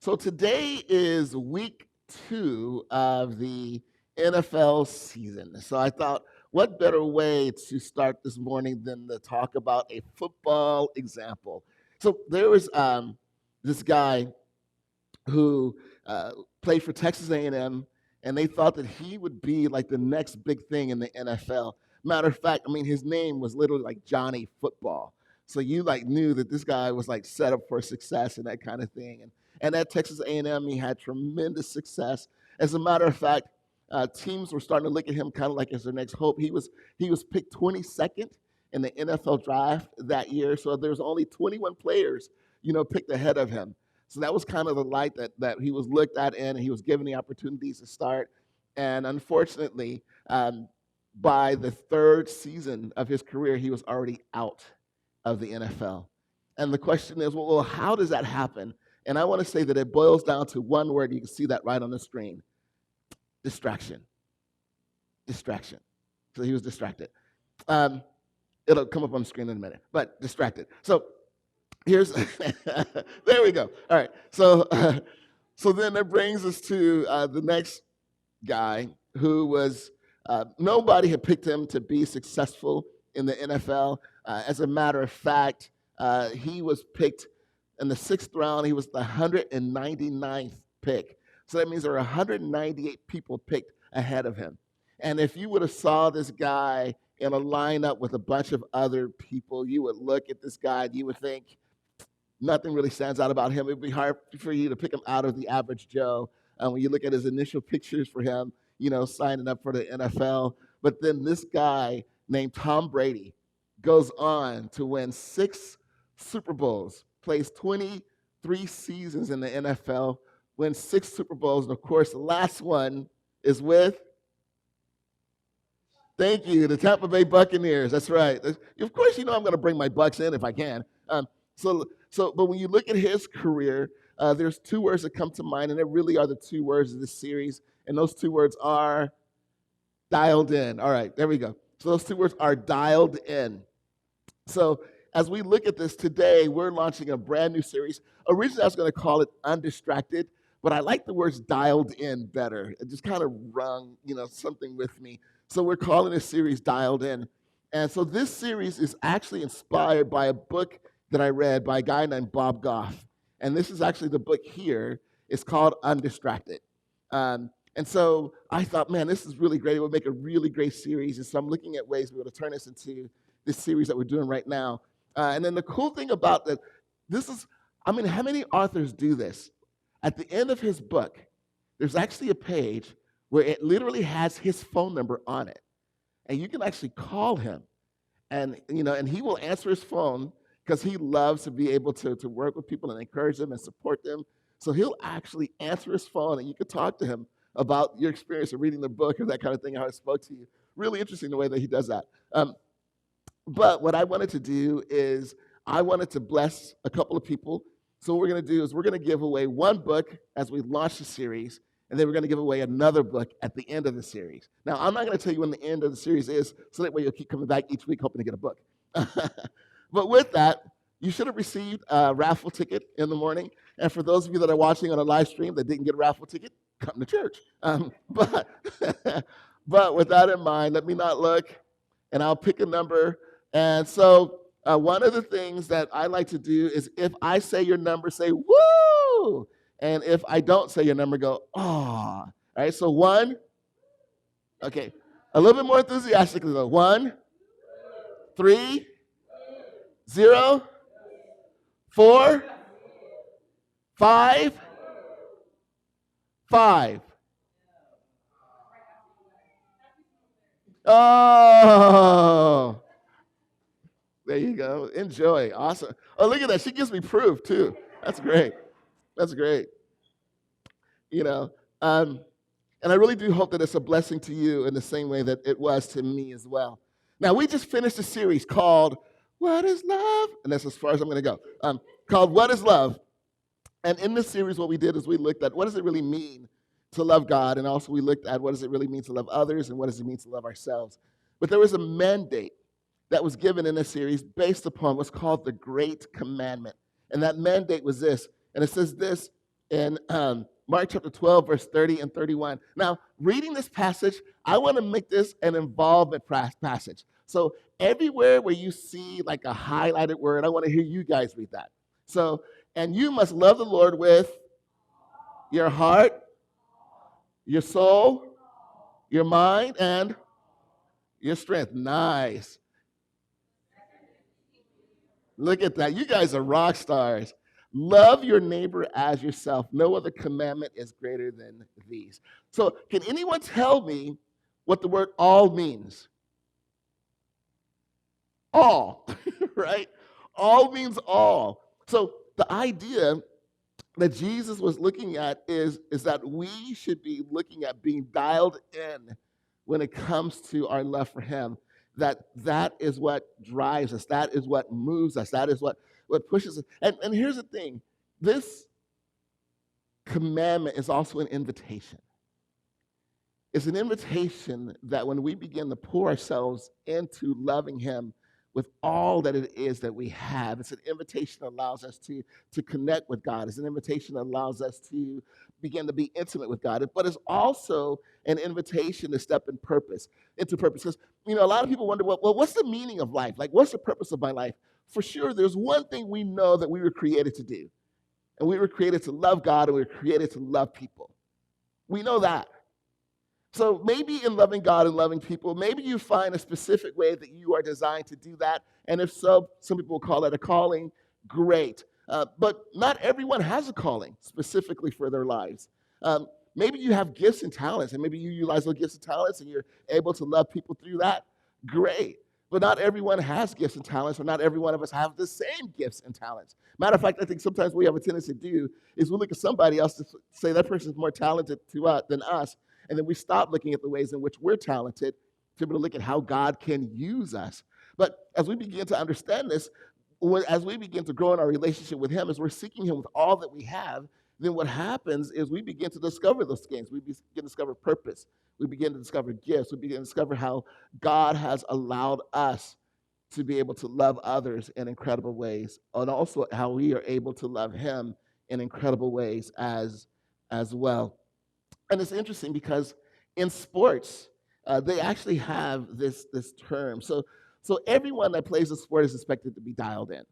So today is week 2 of the NFL season. So I thought, what better way to start this morning than to talk about a football example? So there was this guy who played for Texas A&M, and they thought that he would be like the next big thing in the NFL. Matter of fact, I mean, his name was literally like Johnny Football. So you like knew that this guy was like set up for success and that kind of thing. And at Texas A&M, he had tremendous success. As a matter of fact, teams were starting to look at him kind of like as their next hope. He was picked 22nd in the NFL draft that year. So there's only 21 players, picked ahead of him. So that was kind of the light that he was looked at in, and he was given the opportunities to start. And unfortunately, by the third season of his career, he was already out of the NFL. And the question is, well, how does that happen? And I want to say that it boils down to one word. You can see that right on the screen: distraction. Distraction. So he was distracted. It'll come up on the screen in a minute, but distracted. So here's there we go. All right. So then that brings us to the next guy who was nobody had picked him to be successful in the NFL. As a matter of fact, he was picked in the 6th round. He was the 199th pick. So that means there were 198 people picked ahead of him. And if you would have saw this guy in a lineup with a bunch of other people, you would look at this guy and you would think, nothing really stands out about him. It would be hard for you to pick him out of the average Joe. When you look at his initial pictures for him, signing up for the NFL. But then this guy named Tom Brady goes on to win 6 Super Bowls, plays 23 seasons in the NFL, wins 6 Super Bowls. And of course, the last one is with, thank you, the Tampa Bay Buccaneers. That's right. Of course, I'm going to bring my Bucks in if I can. But when you look at his career, there's 2 words that come to mind, and they really are the 2 words of this series. And those 2 words are dialed in. All right, there we go. So those 2 words are dialed in. So as we look at this today, we're launching a brand new series. Originally, I was going to call it Undistracted, but I like the words dialed in better. It just kind of rung, something with me. So we're calling this series Dialed In. And so this series is actually inspired by a book that I read by a guy named Bob Goff. And this is actually the book here. It's called Undistracted. And so I thought, man, this is really great. It would make a really great series. And so I'm looking at ways we would turn this into this series that we're doing right now. And then the cool thing about that, how many authors do this? At the end of his book, there's actually a page where it literally has his phone number on it. And you can actually call him. And he will answer his phone, because he loves to be able to work with people and encourage them and support them. So he'll actually answer his phone, and you can talk to him about your experience of reading the book or that kind of thing, how it spoke to you. Really interesting the way that he does that. But what I wanted to do is I wanted to bless a couple of people. So what we're going to do is we're going to give away 1 book as we launch the series, and then we're going to give away another book at the end of the series. Now, I'm not going to tell you when the end of the series is, so that way you'll keep coming back each week hoping to get a book. But with that, you should have received a raffle ticket in the morning. And for those of you that are watching on a live stream that didn't get a raffle ticket, come to church. But with that in mind, let me not look, and I'll pick a number. And so one of the things that I like to do is if I say your number, say, woo! And if I don't say your number, go, oh. All right, so 1. Okay, a little bit more enthusiastically, though. 1, 3, 0, 4, 5, 5. Oh, there you go. Enjoy. Awesome. Oh, look at that. She gives me proof, too. That's great. That's great. And I really do hope that it's a blessing to you in the same way that it was to me as well. Now, we just finished a series called What is Love? And that's as far as I'm going to go. Called What is Love? And in this series, what we did is we looked at what does it really mean to love God, and also we looked at what does it really mean to love others, and what does it mean to love ourselves. But there was a mandate that was given in this series based upon what's called the Great Commandment. And that mandate was this, and it says this: in Mark chapter 12, verse 30 and 31. Now, reading this passage, I want to make this an involvement passage. So everywhere where you see like a highlighted word, I want to hear you guys read that. So, and you must love the Lord with your heart, your soul, your mind, and your strength. Nice. Look at that. You guys are rock stars. Love your neighbor as yourself. No other commandment is greater than these. So, can anyone tell me what the word all means? All, right? All means all. So, the idea that Jesus was looking at is that we should be looking at being dialed in when it comes to our love for him. That is what drives us. That is what moves us. That is what pushes us. And here's the thing. This commandment is also an invitation. It's an invitation that when we begin to pour ourselves into loving him with all that it is that we have, it's an invitation that allows us to connect with God. It's an invitation that allows us to begin to be intimate with God. But it's also an invitation to step into purpose. Because, a lot of people wonder, well, what's the meaning of life? Like, what's the purpose of my life? For sure, there's one thing we know that we were created to do. And we were created to love God, and we were created to love people. We know that. So maybe in loving God and loving people, maybe you find a specific way that you are designed to do that. And if so, some people will call that a calling. Great. But not everyone has a calling specifically for their lives. Maybe you have gifts and talents, and maybe you utilize those gifts and talents, and you're able to love people through that. Great. But not everyone has gifts and talents, or not every one of us have the same gifts and talents. Matter of fact, I think sometimes we have a tendency to do is we look at somebody else to say that person's more talented than us, and then we stop looking at the ways in which we're talented to be able to look at how God can use us. But as we begin to understand this, as we begin to grow in our relationship with him, as we're seeking him with all that we have, then what happens is we begin to discover those things. We begin to discover purpose. We begin to discover gifts. We begin to discover how God has allowed us to be able to love others in incredible ways, and also how we are able to love him in incredible ways as well. And it's interesting because in sports, they actually have this term. So everyone that plays a sport is expected to be dialed in,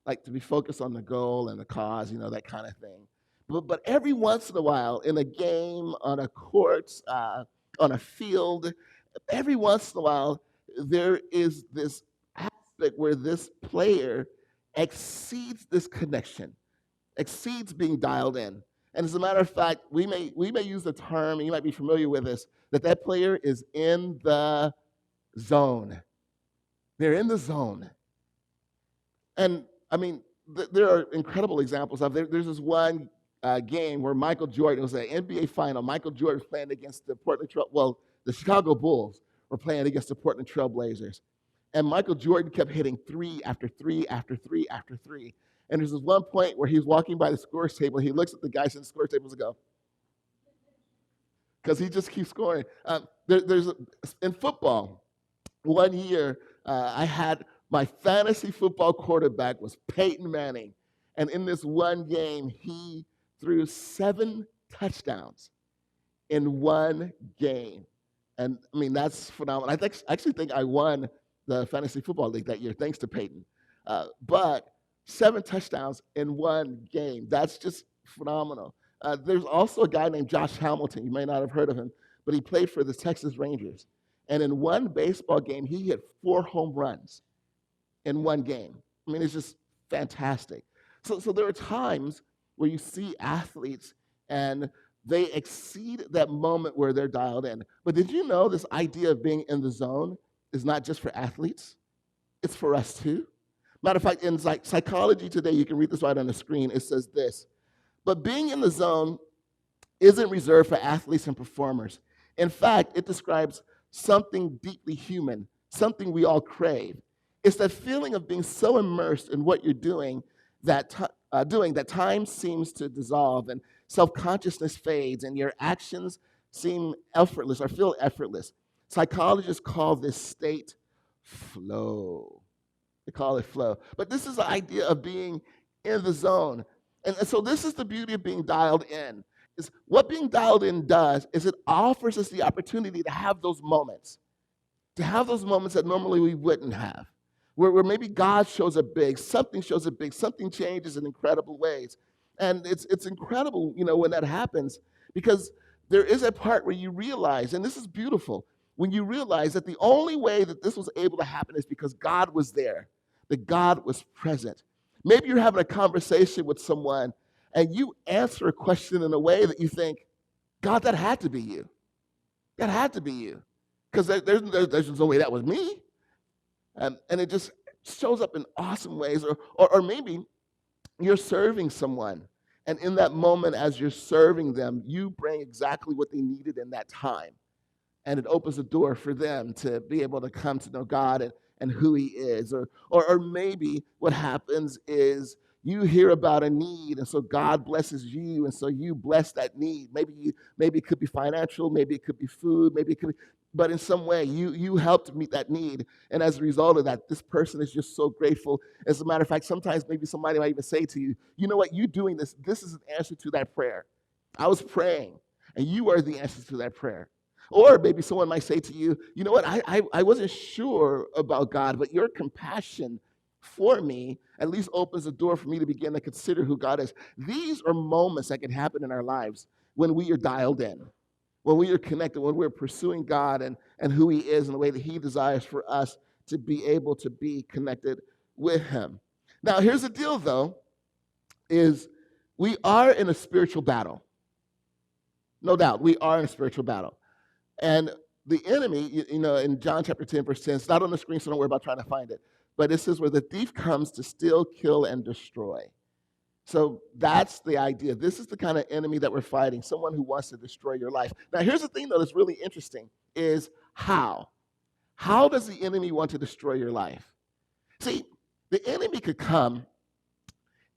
like to be focused on the goal and the cause, that kind of thing. But every once in a while, in a game, on a court, on a field, every once in a while, there is this aspect where this player exceeds this connection, exceeds being dialed in. And as a matter of fact, we may use the term, and you might be familiar with this, that player is in the zone. They're in the zone. And I mean, there are incredible examples of there's this one game where Michael Jordan, it was an NBA final. Michael Jordan was playing against the Chicago Bulls were playing against the Portland Trail Blazers. And Michael Jordan kept hitting three after three after three after three. And there's this one point where he's walking by the scores table. He looks at the guys in the scores tables and goes, because he just keeps scoring. In football, one year I had my fantasy football quarterback was Peyton Manning. And in this one game, he threw 7 touchdowns in one game. And I mean, that's phenomenal. I actually think I won the fantasy football league that year, thanks to Peyton. But 7 touchdowns in one game. That's just phenomenal. There's also a guy named Josh Hamilton. You may not have heard of him, but he played for the Texas Rangers. And in one baseball game, he hit 4 home runs in one game. I mean, it's just fantastic. So there are times where you see athletes and they exceed that moment where they're dialed in. But did you know this idea of being in the zone is not just for athletes? It's for us too. Matter of fact, in psychology today, you can read this right on the screen. It says this, but being in the zone isn't reserved for athletes and performers. In fact, it describes something deeply human, something we all crave. It's that feeling of being so immersed in what you're doing that time seems to dissolve and self-consciousness fades and your actions seem effortless or feel effortless. Psychologists call this state flow. They call it flow. But this is the idea of being in the zone. And so this is the beauty of being dialed in. Is what being dialed in does is it offers us the opportunity to have those moments that normally we wouldn't have, where maybe God shows up big, something changes in incredible ways. And it's incredible, when that happens, because there is a part where you realize, and this is beautiful, when you realize that the only way that this was able to happen is because God was there, that God was present. Maybe you're having a conversation with someone and you answer a question in a way that you think, God, that had to be you. That had to be you. Because there's no way that was me. And it just shows up in awesome ways. Or maybe you're serving someone. And in that moment, as you're serving them, you bring exactly what they needed in that time. And it opens the door for them to be able to come to know God and who he is. Or maybe what happens is you hear about a need, and so God blesses you, and so you bless that need. Maybe it could be financial, maybe it could be food, maybe it could be, but in some way you helped meet that need. And as a result of that, this person is just so grateful. As a matter of fact, sometimes maybe somebody might even say to you, you know what, you doing this is an answer to that prayer. I was praying, and you are the answer to that prayer. Or maybe someone might say to you, you know what, I wasn't sure about God, but your compassion for me at least opens the door for me to begin to consider who God is. These are moments that can happen in our lives when we are dialed in, when we are connected, when we're pursuing God and who he is and the way that he desires for us to be able to be connected with him. Now, here's the deal, though, is we are in a spiritual battle. No doubt, we are in a spiritual battle. And the enemy, in John chapter 10, verse 10, it's not on the screen, so don't worry about trying to find it. But it says where the thief comes to steal, kill, and destroy. So that's the idea. This is the kind of enemy that we're fighting, someone who wants to destroy your life. Now, here's the thing, though, that's really interesting, is how. How does the enemy want to destroy your life? See, the enemy could come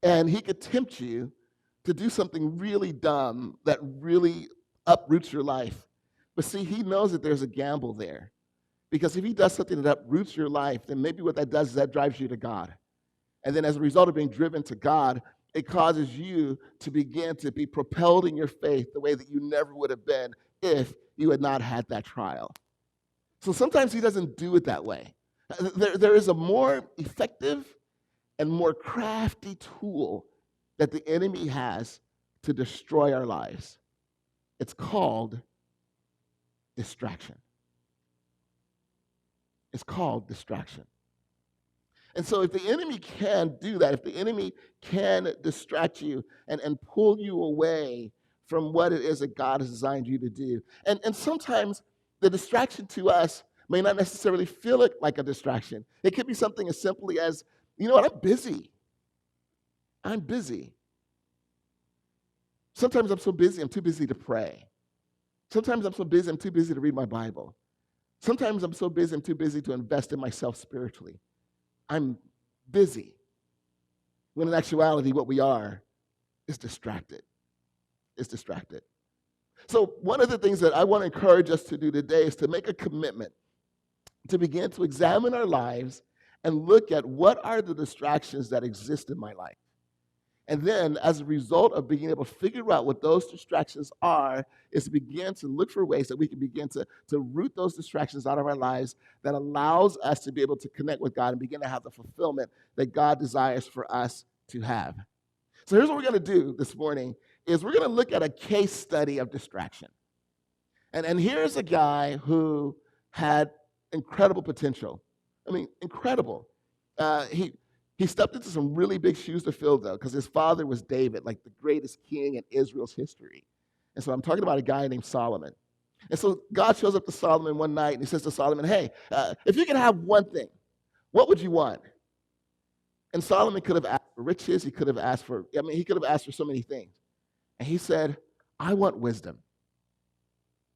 and he could tempt you to do something really dumb that really uproots your life. But see, he knows that there's a gamble there. Because if he does something that uproots your life, then maybe what that does is that drives you to God. And then as a result of being driven to God, it causes you to begin to be propelled in your faith the way that you never would have been if you had not had that trial. So sometimes he doesn't do it that way. There is a more effective and more crafty tool that the enemy has to destroy our lives. It's called distraction. It's called distraction. And so if the enemy can do that, if the enemy can distract you and pull you away from what it is that God has designed you to do, and sometimes the distraction to us may not necessarily feel like a distraction. It could be something as simply as, you know what, I'm busy. I'm busy. Sometimes I'm so busy, I'm too busy to pray. Sometimes I'm so busy, I'm too busy to read my Bible. Sometimes I'm so busy, I'm too busy to invest in myself spiritually. I'm busy. When in actuality, what we are is distracted. It's distracted. So one of the things that I want to encourage us to do today is to make a commitment to begin to examine our lives and look at what are the distractions that exist in my life. And then, as a result of being able to figure out what those distractions are, is to begin to look for ways that we can begin to root those distractions out of our lives that allows us to be able to connect with God and begin to have the fulfillment that God desires for us to have. So here's what we're going to do this morning, is we're going to look at a case study of distraction. And here's a guy who had incredible potential. I mean, incredible. He stepped into some really big shoes to fill, though, because his father was David, like the greatest king in Israel's history. And so I'm talking about a guy named Solomon. And so God shows up to Solomon one night, and he says to Solomon, hey, if you could have one thing, what would you want? And Solomon could have asked for riches. He could have asked for so many things. And he said, I want wisdom.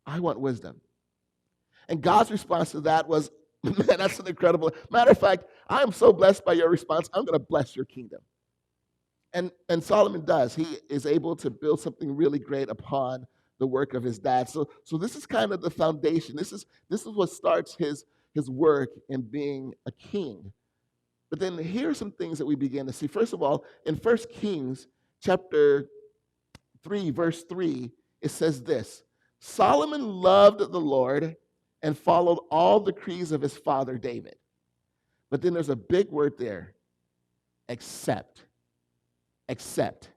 I want wisdom. And God's response to that was, man, that's an incredible. Matter of fact, I am so blessed by your response, I'm going to bless your kingdom. And Solomon does. He is able to build something really great upon the work of his dad. So this is kind of the foundation. This is what starts his work in being a king. But then here are some things that we begin to see. First of all, in 1 Kings chapter 3, verse 3, it says this: Solomon loved the Lord and followed all the decrees of his father David. But then there's a big word there: except. Except.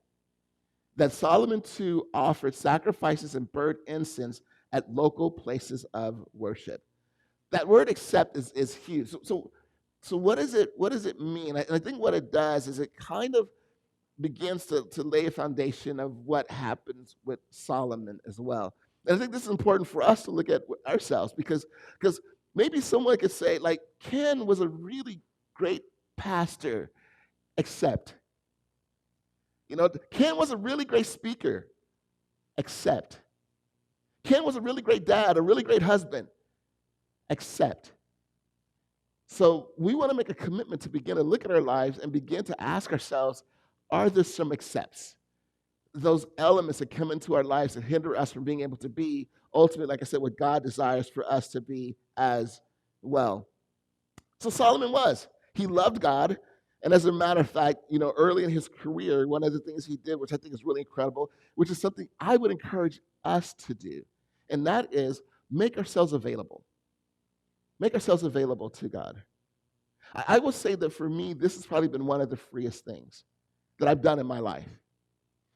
That Solomon too offered sacrifices and burnt incense at local places of worship. That word "except" is huge. So what does it mean? I think what it does is it kind of begins to lay a foundation of what happens with Solomon as well. And I think this is important for us to look at ourselves because maybe someone could say, like, Ken was a really great pastor, except. Ken was a really great speaker, except. Ken was a really great dad, a really great husband, except. So we want to make a commitment to begin to look at our lives and begin to ask ourselves, are there some excepts? Those elements that come into our lives that hinder us from being able to be, ultimately, like I said, what God desires for us to be as well. So Solomon he loved God. And as a matter of fact, early in his career, one of the things he did, which I think is really incredible, which is something I would encourage us to do, and that is make ourselves available. Make ourselves available to God. I will say that for me, this has probably been one of the freest things that I've done in my life.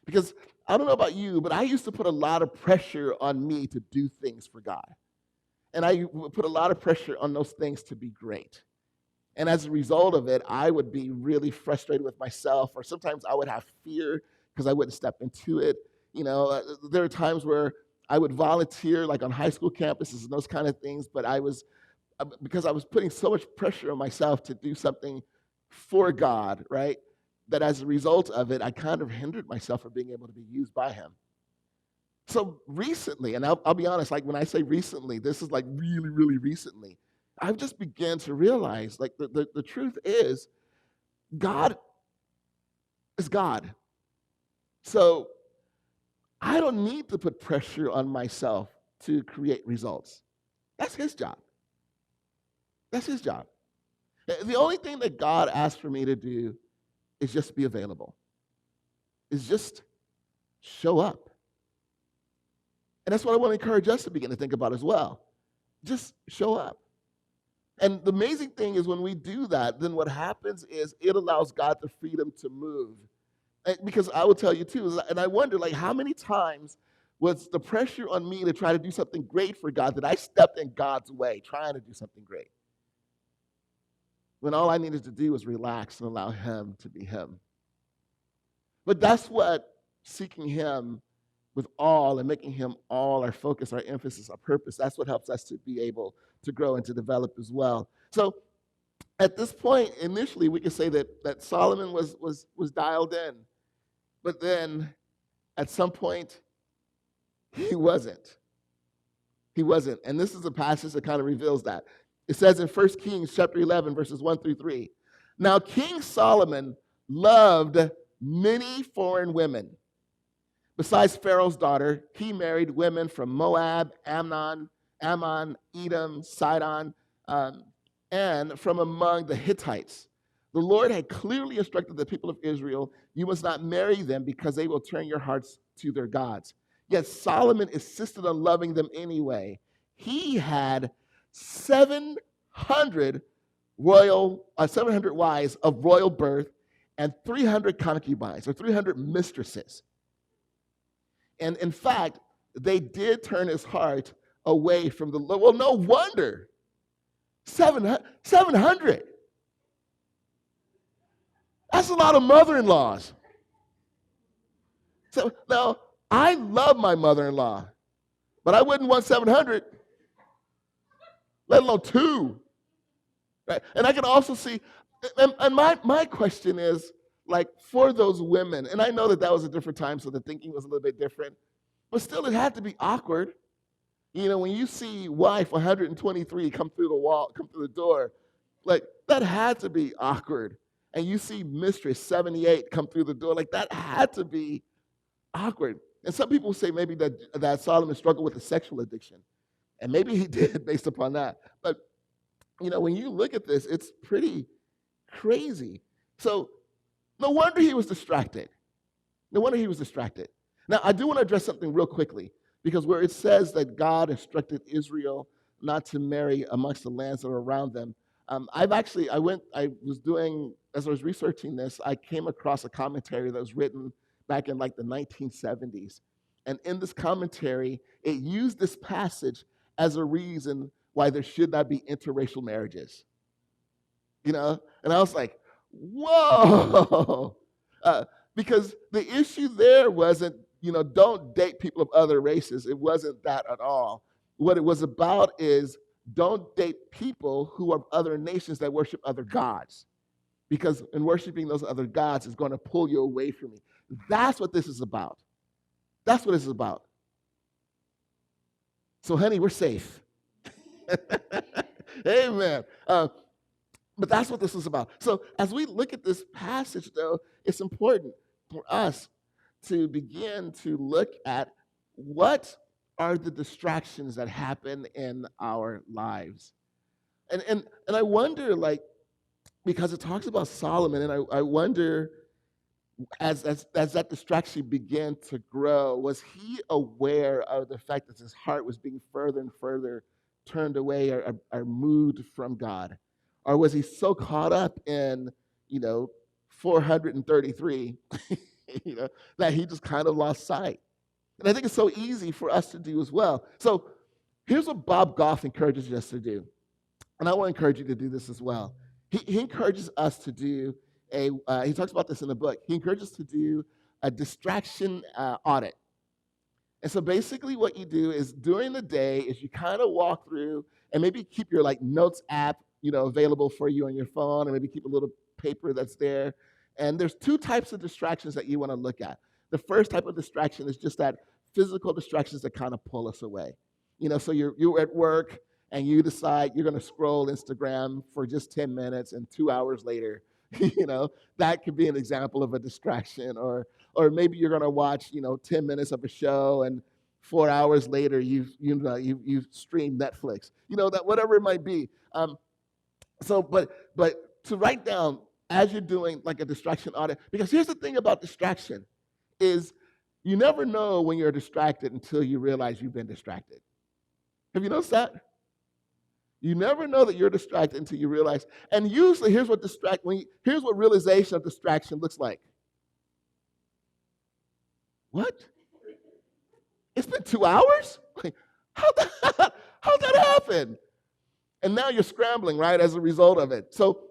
Because I don't know about you, but I used to put a lot of pressure on me to do things for God. And I would put a lot of pressure on those things to be great. And as a result of it, I would be really frustrated with myself, or sometimes I would have fear because I wouldn't step into it. There are times where I would volunteer, like on high school campuses and those kind of things, but because I was putting so much pressure on myself to do something for God, right, that as a result of it, I kind of hindered myself from being able to be used by him. So recently, and I'll be honest, like when I say recently, this is like really, really recently, I've just began to realize, like the truth is, God is God. So I don't need to put pressure on myself to create results. That's his job. That's his job. The only thing that God asks for me to do is just be available. Is just show up. And that's what I want to encourage us to begin to think about as well. Just show up. And the amazing thing is when we do that, then what happens is it allows God the freedom to move. Because I will tell you too, and I wonder, like, how many times was the pressure on me to try to do something great for God that I stepped in God's way trying to do something great, when all I needed to do was relax and allow him to be him. But that's what seeking him with all and making him all our focus, our emphasis, our purpose, that's what helps us to be able to grow and to develop as well. So at this point, initially, we could say that Solomon was dialed in. But then at some point, he wasn't. He wasn't. And this is a passage that kind of reveals that. It says in 1 Kings chapter 11, verses 1 through 3. Now, King Solomon loved many foreign women. Besides Pharaoh's daughter, he married women from Moab, Ammon, Edom, Sidon, and from among the Hittites. The Lord had clearly instructed the people of Israel, you must not marry them because they will turn your hearts to their gods. Yet Solomon insisted on loving them anyway. He had 700 wives of royal birth and 300 concubines, or 300 mistresses. And in fact, they did turn his heart away from the Lord. Well, no wonder. 700. That's a lot of mother-in-laws. So now, I love my mother-in-law, but I wouldn't want 700, let alone 2. Right? And I can also see, and my question is, like, for those women, and I know that was a different time, so the thinking was a little bit different, but still it had to be awkward. When you see wife 123 come through the door, like, that had to be awkward. And you see mistress 78 come through the door, like, that had to be awkward. And some people say maybe that Solomon struggled with a sexual addiction. And maybe he did based upon that. But, when you look at this, it's pretty crazy. So no wonder he was distracted. No wonder he was distracted. Now, I do want to address something real quickly, because where it says that God instructed Israel not to marry amongst the lands that are around them, I was doing, as I was researching this, I came across a commentary that was written back in like the 1970s. And in this commentary, it used this passage as a reason why there should not be interracial marriages. You know? And I was like, whoa! Because the issue there wasn't, don't date people of other races. It wasn't that at all. What it was about is don't date people who are of other nations that worship other gods. Because in worshiping those other gods is going to pull you away from me. That's what this is about. That's what this is about. So, honey, we're safe. Amen. But that's what this is about. So as we look at this passage, though, it's important for us to begin to look at what are the distractions that happen in our lives. And I wonder, like, because it talks about Solomon, and I wonder, as that distraction began to grow, was he aware of the fact that his heart was being further and further turned away or moved from God? Or was he so caught up in, 433, that he just kind of lost sight? And I think it's so easy for us to do as well. So here's what Bob Goff encourages us to do. And I want to encourage you to do this as well. He encourages us to do he talks about this in the book. He encourages us to do a distraction audit. And so basically what you do is during the day is you kind of walk through and maybe keep your notes app, available for you on your phone, and maybe keep a little paper that's there. And there's two types of distractions that you want to look at. The first type of distraction is just that physical distractions that kind of pull us away. So you're at work and you decide you're going to scroll Instagram for just 10 minutes, and 2 hours later, that could be an example of a distraction. Or maybe you're going to watch, 10 minutes of a show, and 4 hours later you've streamed Netflix. That whatever it might be. But to write down as you're doing like a distraction audit, because here's the thing about distraction is you never know when you're distracted until you realize you've been distracted. Have you noticed that? You never know that you're distracted until you realize. And usually, here's what realization of distraction looks like. What? It's been 2 hours? How'd that happen? And now you're scrambling, right, as a result of it. So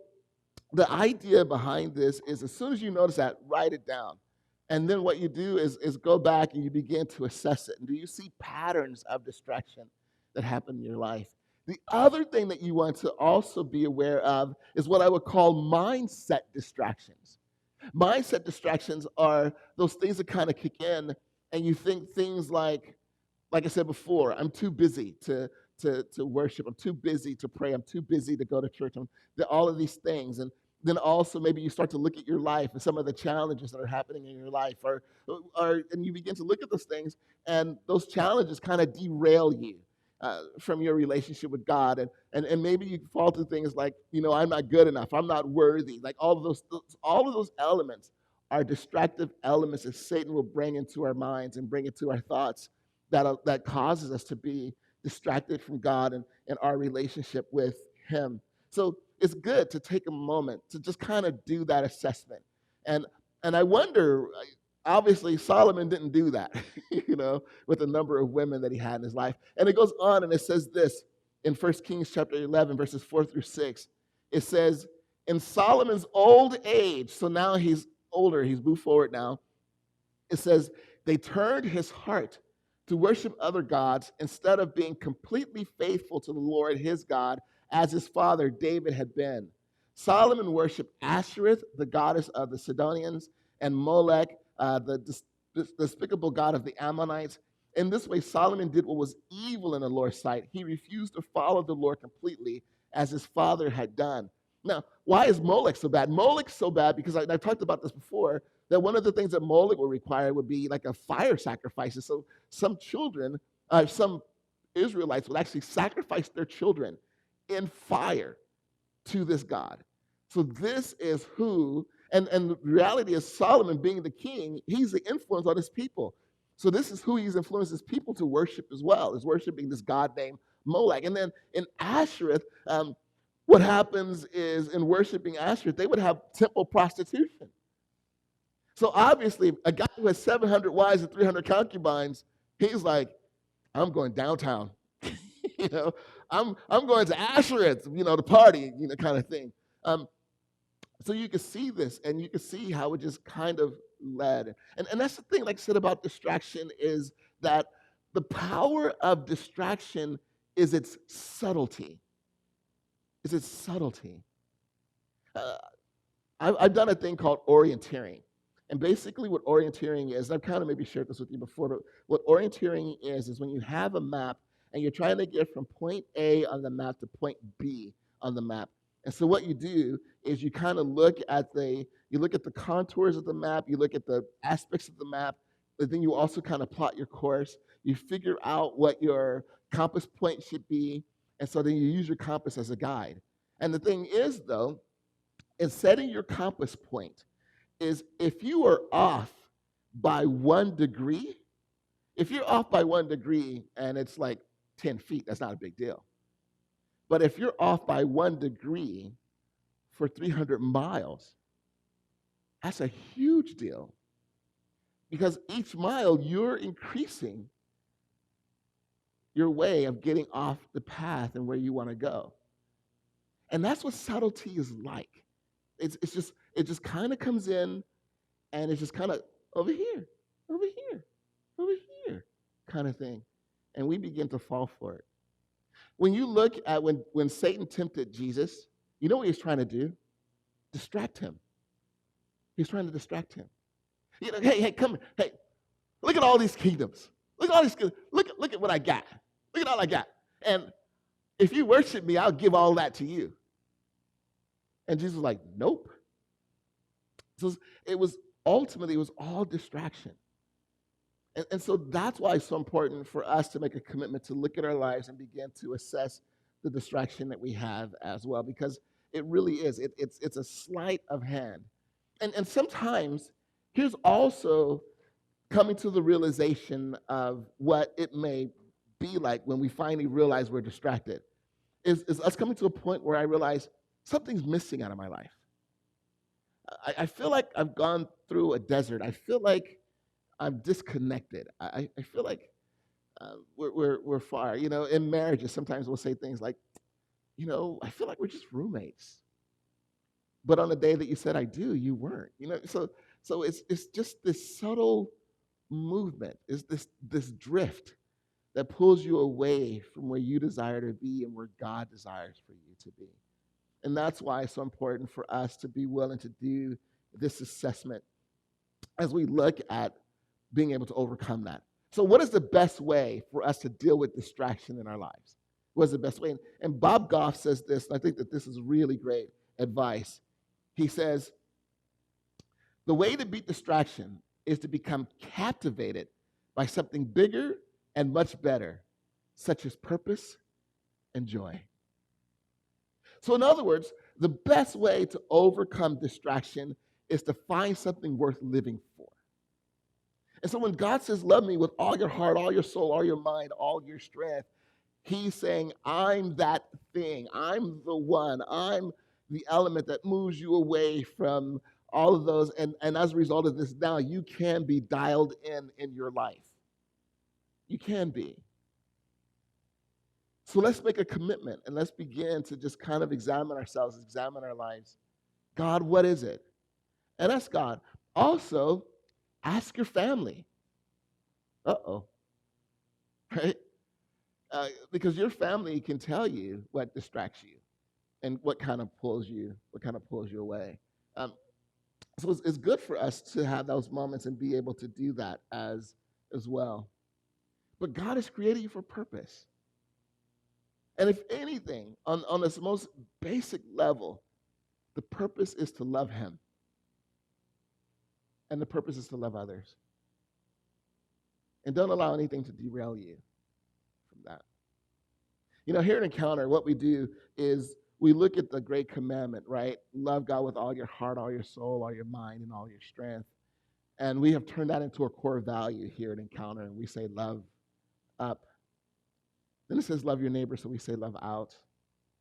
the idea behind this is as soon as you notice that, write it down. And then what you do is go back and you begin to assess it. And do you see patterns of distraction that happen in your life? The other thing that you want to also be aware of is what I would call mindset distractions. Mindset distractions are those things that kind of kick in, and you think things like I said before, I'm too busy to worship. I'm too busy to pray. I'm too busy to go to church. All of these things. And then also maybe you start to look at your life and some of the challenges that are happening in your life, and you begin to look at those things, and those challenges kind of derail you from your relationship with God. And maybe you fall to things like, I'm not good enough. I'm not worthy. Like all of those elements are distractive elements that Satan will bring into our minds and bring into our thoughts that causes us to be distracted from God and our relationship with Him. So it's good to take a moment to just kind of do that assessment. And I wonder, obviously Solomon didn't do that, with the number of women that he had in his life. And it goes on and it says this in 1 Kings chapter 11, verses 4-6. It says, in Solomon's old age, so now he's older, he's moved forward now. It says, they turned his heart to worship other gods instead of being completely faithful to the Lord his God, as his father David had been. Solomon worshiped Ashereth, the goddess of the Sidonians, and Molech, the despicable god of the Ammonites. In this way, Solomon did what was evil in the Lord's sight. He refused to follow the Lord completely, as his father had done. Now, why is Molech so bad? Molech's so bad because I've talked about this before, that one of the things that Molech would require would be like a fire sacrifice. So some Israelites would actually sacrifice their children in fire to this god. So this is who And the reality is Solomon being the king, he's the influence on his people. So this is who he's influenced his people to worship as well, is worshiping this god named Molech. And then in Ashereth, what happens is in worshiping Ashereth, they would have temple prostitution. So obviously, a guy who has 700 wives and 300 concubines, he's like, I'm going downtown. you know, I'm going to Ashereth, to party, kind of thing. So you can see this, and you can see how it just kind of led. And that's the thing, like I said about distraction, is that the power of distraction is its subtlety. Is its subtlety. Uh, I've done a thing called orienteering. And basically what orienteering is, and I've kind of maybe shared this with you before, but what orienteering is when you have a map and you're trying to get from point A on the map to point B on the map. And so what you do is you kind of look at the contours of the map, you look at the aspects of the map, but then you also kind of plot your course. You figure out what your compass point should be, and so then you use your compass as a guide. And the thing is, though, in setting your compass point, is if you are off by 1 degree, if you're off by 1 degree and it's like 10 feet, that's not a big deal. But if you're off by 1 degree for 300 miles, that's a huge deal. Because each mile, you're increasing your way of getting off the path and where you want to go. And that's what subtlety is like. It just kind of comes in, and it's just kind of over here, over here, over here, kind of thing. And we begin to fall for it. When you look at when Satan tempted Jesus, you know what he's trying to do? Distract him. He's trying to distract him. Hey, come here. Hey, look at all these kingdoms. Look at all these. Look at what I got. Look at all I got. And if you worship me, I'll give all that to you. And Jesus was like, nope. So it was all distraction. And so that's why it's so important for us to make a commitment to look at our lives and begin to assess the distraction that we have as well, because it really is. It's a sleight of hand. And sometimes, here's also coming to the realization of what it may be like when we finally realize we're distracted, is us coming to a point where I realize something's missing out of my life. I feel like I've gone through a desert. I feel like I'm disconnected. I feel like we're far. In marriages, sometimes we'll say things like, I feel like we're just roommates. But on the day that you said I do, you weren't. So it's just this subtle movement, is this drift that pulls you away from where you desire to be and where God desires for you to be. And that's why it's so important for us to be willing to do this assessment as we look at being able to overcome that. So what is the best way for us to deal with distraction in our lives? What is the best way? And Bob Goff says this, and I think that this is really great advice. He says, the way to beat distraction is to become captivated by something bigger and much better, such as purpose and joy. So in other words, the best way to overcome distraction is to find something worth living for. And so when God says, love me with all your heart, all your soul, all your mind, all your strength, he's saying, I'm that thing. I'm the one. I'm the element that moves you away from all of those. And as a result of this, now you can be dialed in your life. You can be. So let's make a commitment and let's begin to just kind of examine ourselves, examine our lives. God, what is it? And ask God. Also, ask your family. Uh-oh. Right? Because your family can tell you what distracts you and what kind of pulls you away. So it's good for us to have those moments and be able to do that as well. But God has created you for purpose. And if anything, on this most basic level, the purpose is to love him. And the purpose is to love others. And don't allow anything to derail you from that. Here at Encounter, what we do is we look at the great commandment, right? Love God with all your heart, all your soul, all your mind, and all your strength. And we have turned that into a core value here at Encounter, and we say love up. Then it says love your neighbor, so we say love out.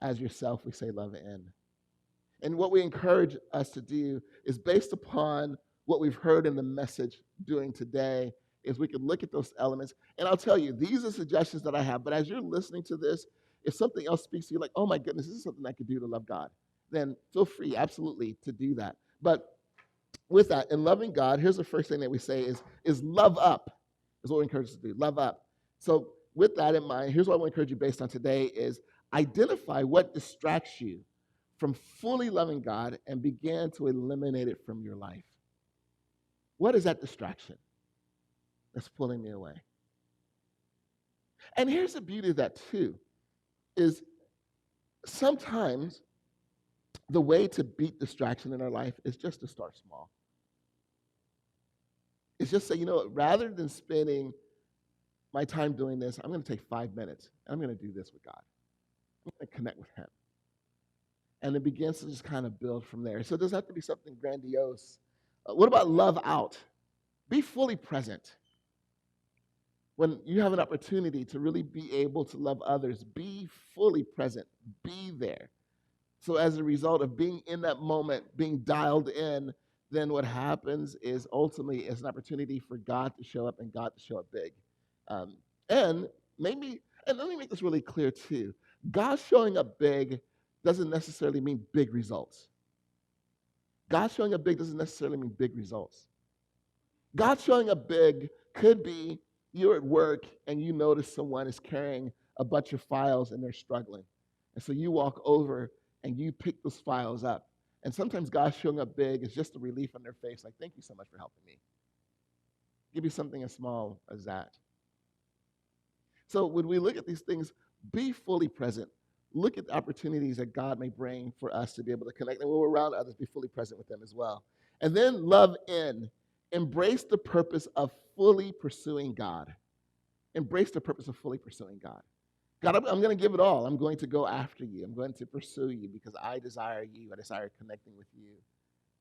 As yourself, we say love in. And what we encourage us to do is based upon what we've heard in the message during today, is we can look at those elements. And I'll tell you, these are suggestions that I have. But as you're listening to this, if something else speaks to you, like, oh my goodness, this is something I could do to love God, then feel free, absolutely, to do that. But with that, in loving God, here's the first thing that we say is love up, is what we encourage us to do, love up. So with that in mind, here's what I want to encourage you based on today is identify what distracts you from fully loving God and begin to eliminate it from your life. What is that distraction that's pulling me away? And here's the beauty of that too, is sometimes the way to beat distraction in our life is just to start small. It's just say, you know what, rather than spending my time doing this, I'm going to take 5 minutes and I'm going to do this with God. I'm going to connect with Him. And it begins to just kind of build from there. So it doesn't have to be something grandiose. What about love out? Be fully present. When you have an opportunity to really be able to love others, be fully present. Be there. So as a result of being in that moment, being dialed in, then what happens is ultimately it's an opportunity for God to show up and God to show up big. And let me make this really clear too. God showing up big doesn't necessarily mean big results. God showing up big doesn't necessarily mean big results. God showing up big could be you're at work and you notice someone is carrying a bunch of files and they're struggling. And so you walk over and you pick those files up. And sometimes God showing up big is just a relief on their face, like, thank you so much for helping me. Give you something as small as that. So when we look at these things, be fully present. Look at the opportunities that God may bring for us to be able to connect. And when we're around others, be fully present with them as well. And then love in. Embrace the purpose of fully pursuing God. Embrace the purpose of fully pursuing God. God, I'm going to give it all. I'm going to go after you. I'm going to pursue you because I desire you. I desire connecting with you.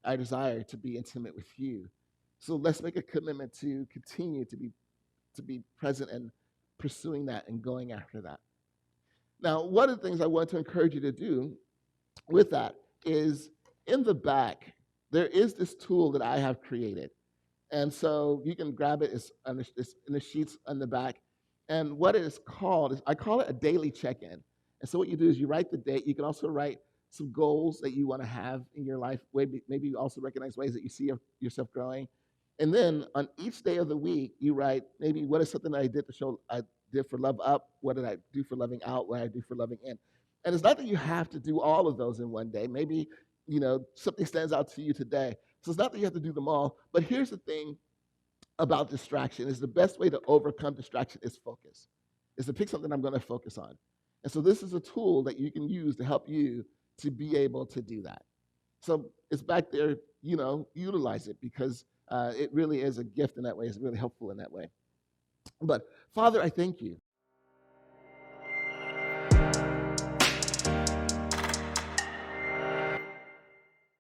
I desire to be intimate with you. So let's make a commitment to continue to be present and pursuing that and going after that. Now, one of the things I want to encourage you to do with that is in the back, there is this tool that I have created. And so you can grab it. It's in the sheets on the back. And what it is called is, I call it a daily check-in. And so what you do is you write the date. You can also write some goals that you want to have in your life. Maybe you also recognize ways that you see yourself growing. And then on each day of the week, you write maybe what is something that I did to show I did for love up, what did I do for loving out, what did I do for loving in. And it's not that you have to do all of those in one day. Maybe, something stands out to you today. So it's not that you have to do them all. But here's the thing about distraction is the best way to overcome distraction is focus. Is to pick something I'm going to focus on. And so this is a tool that you can use to help you to be able to do that. So it's back there, utilize it because it really is a gift in that way. It's really helpful in that way. But Father, I thank you